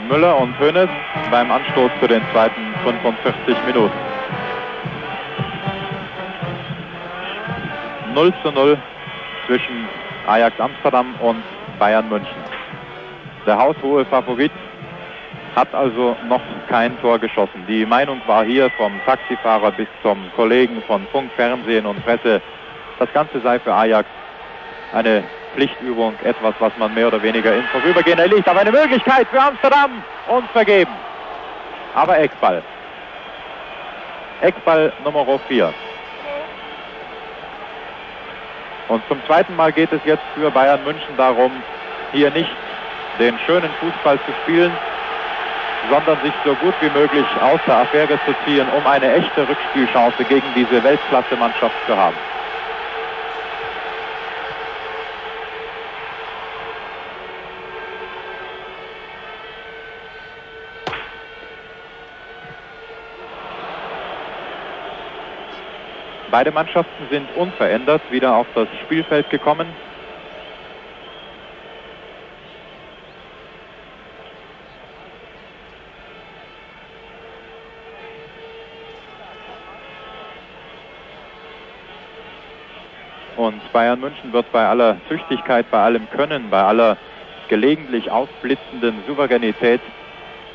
Müller und Hoeneß beim Anstoß zu den zweiten 45 Minuten. 0:0 zwischen Ajax Amsterdam und Bayern München. Der haushohe Favorit hat also noch kein Tor geschossen. Die Meinung war hier vom Taxifahrer bis zum Kollegen von Funk, Fernsehen und Presse, das Ganze sei für Ajax eine Pflichtübung, etwas, was man mehr oder weniger im Vorübergehen erliegt. Aber eine Möglichkeit für Amsterdam und vergeben. Aber Eckball. Eckball Nummer 4. Und zum zweiten Mal geht es jetzt für Bayern München darum, hier nicht den schönen Fußball zu spielen, sondern sich so gut wie möglich aus der Affäre zu ziehen, um eine echte Rückspielchance gegen diese Weltklasse-Mannschaft zu haben. Beide Mannschaften sind unverändert wieder auf das Spielfeld gekommen. Und Bayern München wird bei aller Tüchtigkeit, bei allem Können, bei aller gelegentlich aufblitzenden Souveränität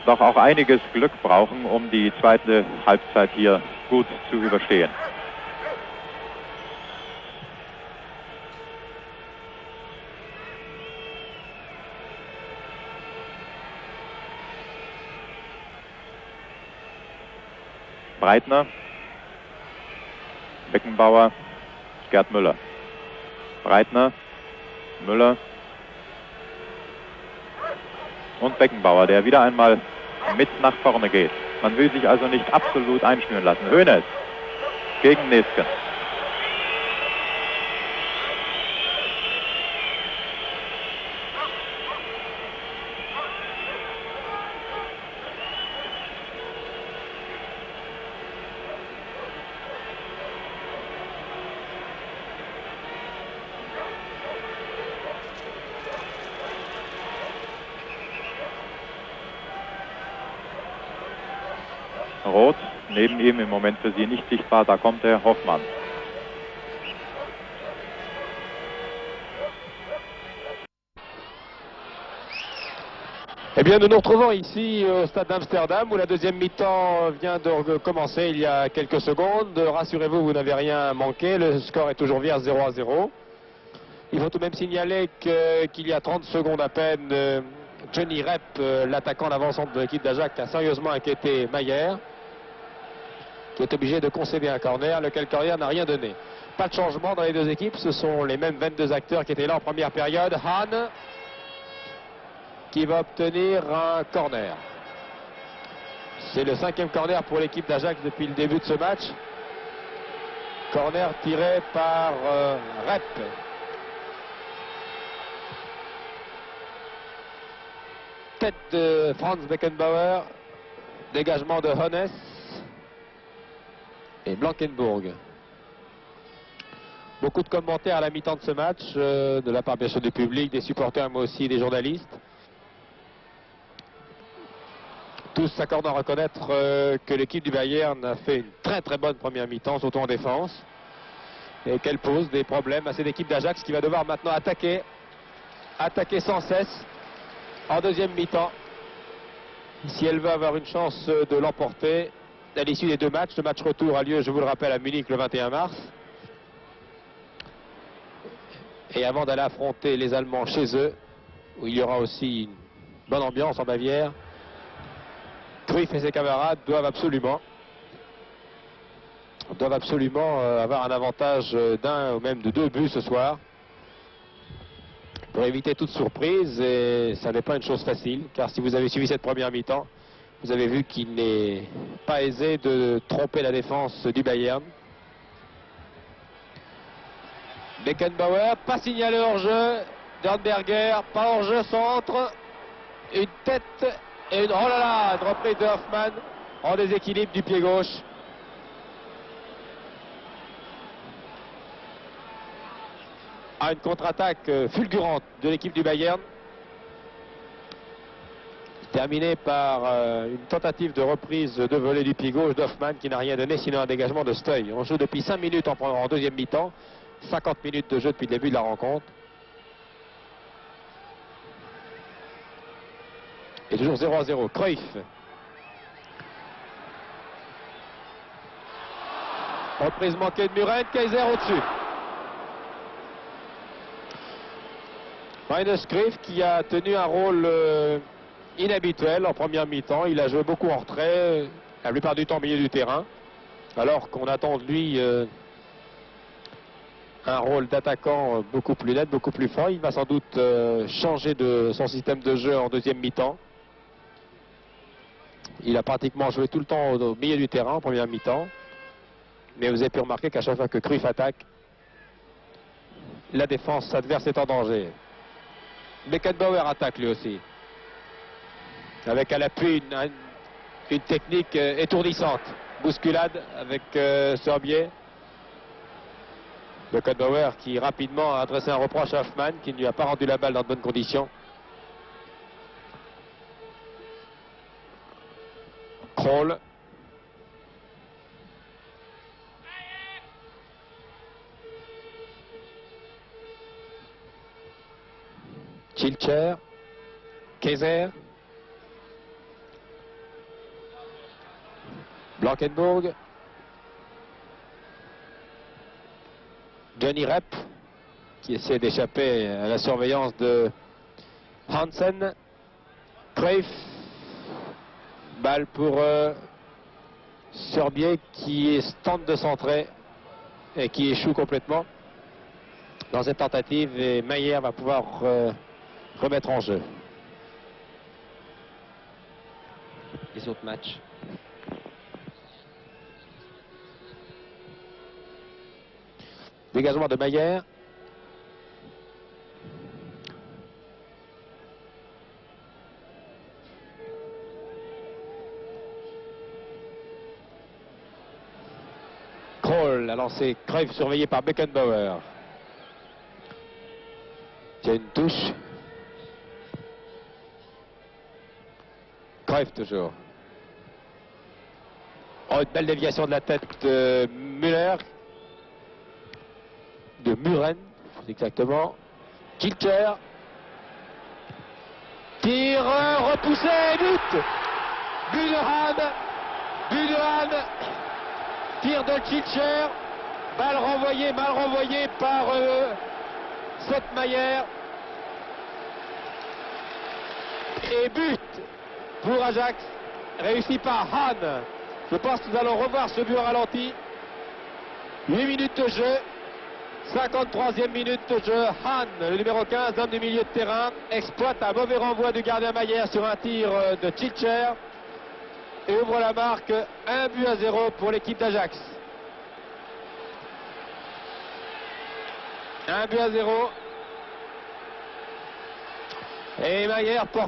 doch auch einiges Glück brauchen, um die zweite Halbzeit hier gut zu überstehen. Breitner, Beckenbauer, Gerd Müller. Breitner, Müller und Beckenbauer, der wieder einmal mit nach vorne geht. Man will sich also nicht absolut einschnüren lassen. Hoeneß gegen Neesken. Rot, neben ihm im Moment für sie nicht sichtbar, da kommt der Hoffmann. Eh bien, nous nous retrouvons ici au stade d'Amsterdam où la deuxième mi-temps vient de commencer il y a quelques secondes. Rassurez-vous, vous n'avez rien manqué, le score est toujours vierge 0-0. Il faut tout de même signaler qu'il y a 30 secondes à peine, Johnny Rep, l'attaquant l'avant-centre de l'équipe d'Ajax, a sérieusement inquiété Maier, qui est obligé de concéder un corner, lequel corner n'a rien donné. Pas de changement dans les deux équipes, ce sont les mêmes 22 acteurs qui étaient là en première période. Hahn qui va obtenir un corner. C'est le 5e corner pour l'équipe d'Ajax depuis le début de ce match. Corner tiré par Rep. Tête de Franz Beckenbauer, dégagement de Hoeneß et Blankenburg. Beaucoup de commentaires à la mi-temps de ce match, de la part bien sûr du public, des supporters, mais aussi des journalistes. Tous s'accordent à reconnaître que l'équipe du Bayern a fait une très bonne première mi-temps, surtout en défense, et qu'elle pose des problèmes à cette équipe d'Ajax qui va devoir maintenant attaquer sans cesse en deuxième mi-temps, si elle veut avoir une chance de l'emporter à l'issue des deux matchs. Le match retour a lieu, je vous le rappelle, à Munich le 21 mars. Et avant d'aller affronter les Allemands chez eux, où il y aura aussi une bonne ambiance en Bavière, Cruyff et ses camarades doivent absolument avoir un avantage d'un ou même de 2 buts ce soir pour éviter toute surprise, et ça n'est pas une chose facile, car si vous avez suivi cette première mi-temps, vous avez vu qu'il n'est pas aisé de tromper la défense du Bayern. Beckenbauer, pas signalé hors-jeu, Dornberger, pas hors-jeu, centre, une tête et une... Oh là là, une reprise de Hoffmann en déséquilibre du pied gauche. Une contre-attaque fulgurante de l'équipe du Bayern. terminé par une tentative de reprise de volée du pied gauche d'Hoffmann qui n'a rien donné sinon un dégagement de Steuil. On joue depuis 5 minutes en deuxième mi-temps, 50 minutes de jeu depuis le début de la rencontre. Et toujours 0-0. Cruyff. Reprise manquée de Muren, Kaiser au-dessus. Magnus Cruyff qui a tenu un rôle inhabituel en première mi-temps. Il a joué beaucoup en retrait, la plupart du temps au milieu du terrain, alors qu'on attend de lui un rôle d'attaquant beaucoup plus net, beaucoup plus fort. Il va sans doute changer de son système de jeu en deuxième mi-temps. Il a pratiquement joué tout le temps au milieu du terrain en première mi-temps. Mais vous avez pu remarquer qu'à chaque fois que Cruyff attaque, la défense adverse est en danger. Beckenbauer attaque lui aussi, avec à l'appui une technique étourdissante. Bousculade avec Sorbier. Beckenbauer qui rapidement a adressé un reproche à Hoffmann qui ne lui a pas rendu la balle dans de bonnes conditions. Kroll. Schilcher, Kaiser, Blankenburg, Johnny Rep qui essaie d'échapper à la surveillance de Hansen, Cruyff, balle pour Sorbier qui tente de centrer et qui échoue complètement dans cette tentative et Mayer va pouvoir remettre en jeu. Les autres matchs. Dégagement de Mayer. Kroll a lancé Cruyff surveillé par Beckenbauer. Il y a une touche. Cruyff toujours. Oh, une belle déviation de la tête de Müller. De Muren, exactement. Schilcher. Tir repoussé, but. But de Hahn. But de Hahn. Tir de Schilcher. Balle renvoyée, mal renvoyée par Sottmayer. Et but pour Ajax, réussi par Hahn. Je pense que nous allons revoir ce but au ralenti. 8 minutes de jeu. 53e minute de jeu. Hahn, le numéro 15, homme du milieu de terrain, exploite un mauvais renvoi du gardien Mayer sur un tir de Schilcher et ouvre la marque 1-0 pour l'équipe d'Ajax. 1-0. Et Mayer porte